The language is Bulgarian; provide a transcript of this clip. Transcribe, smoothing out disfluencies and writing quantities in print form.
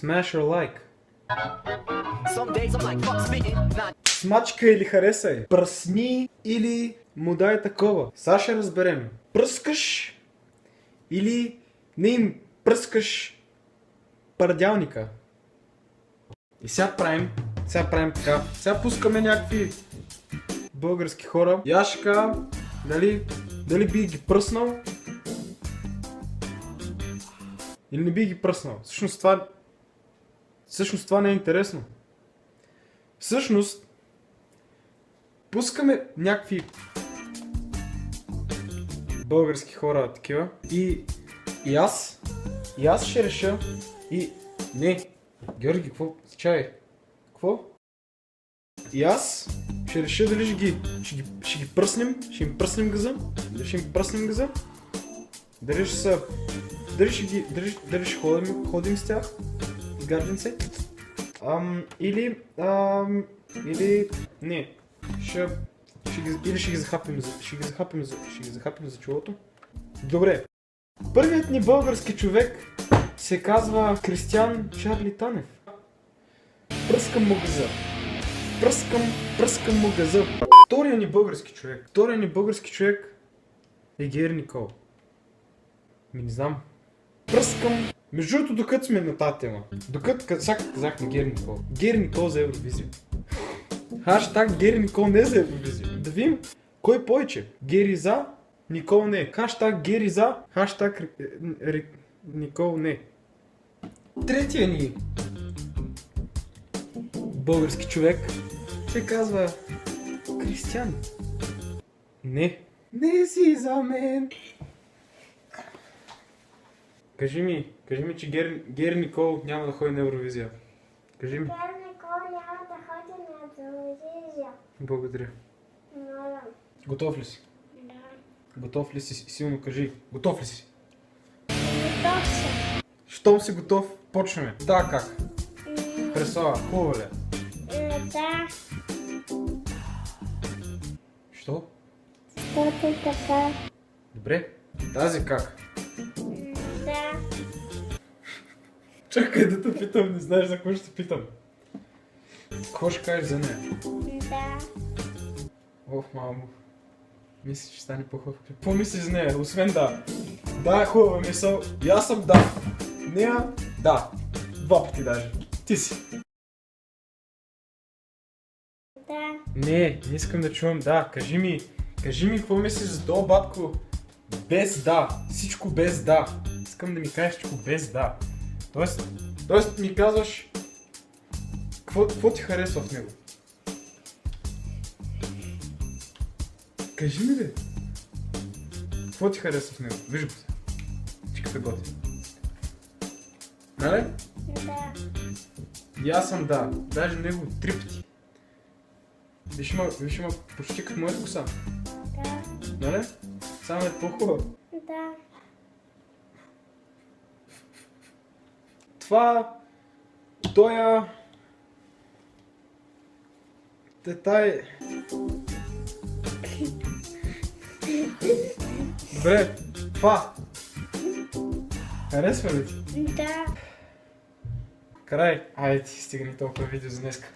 Smash or like. Some days I'm like fuck spitting, not Смачка или харесай. Пръсни или му дай такова. Сега ще разберем. Пръскаш или не им пръскаш пардялника. И сега правим така. Сега пускаме някакви български хора. И аз ще кажа дали би ги пръснал или не би ги пръснал. Всъщност това не е интересно. Всъщност пускаме някакви български хора такива и аз ще реша Не, Георги, какво? Чай. Какво? И аз ще реша дали ще ги пръснем, ще им пръснем газа, дали ще ходим с тях, с гадженце, или не, ще ги захапим за чулото. Добре. Първият ни български човек се казва Кристиан Чарли Танев. Пръскам му газа. Вторият ни български човек е Гери Никол. Не знам. Между другото, докато сме на тази тема, сега казах на Гери Никол. Гери Никол за Евровизия. Хаштаг Гери Никол не за Евровизия. Да видим кой повече. Гери за, Никол не. Хаштаг Гери за, хаштаг Никол не. Третия ни български човек се казва Кристиан. Не си за мен. Кажи ми, че Гери Никол няма да ходи на Евровизия. Кажи ми. Гери Никол няма да ходи на Евровизия. Благодаря. Моля. Готов ли си? Да. Готов ли си? Силно кажи. Готов ли си? Готов съм. Щом си готов, почваме. Така как? Преслава, хубаво ли? Да. Що? Защото така. Добре. Тази как? Да. Чакай да те питам, не знаеш за какво ще те питам. Какво ще кажеш за нея? Да. Ох, мамо. Мислиш, че стане по-хубаво. Какво мислиш за нея? Освен да. Да, е хубава мисъл. И аз съм да. Нея, да. 2 пъти даже. Ти си. Да. Не искам да чувам да. Кажи ми какво мислиш за този батко без да. Всичко без да. Искам да ми кажеш всичко без да. Тоест ми казваш какво ти харесва в него. Кажи ми ли? Какво ти харесва в него? Виж го се. Чиката готи. Нали? Да. И аз съм да. Даже него 3 пъти. Виж има почти като моята коса. Да. Нали? Само е по-хубава. Да. Тоя детай. Добре, това. Харесва ли ти? Да. Край. Айде, стигни толкова видео за днеска.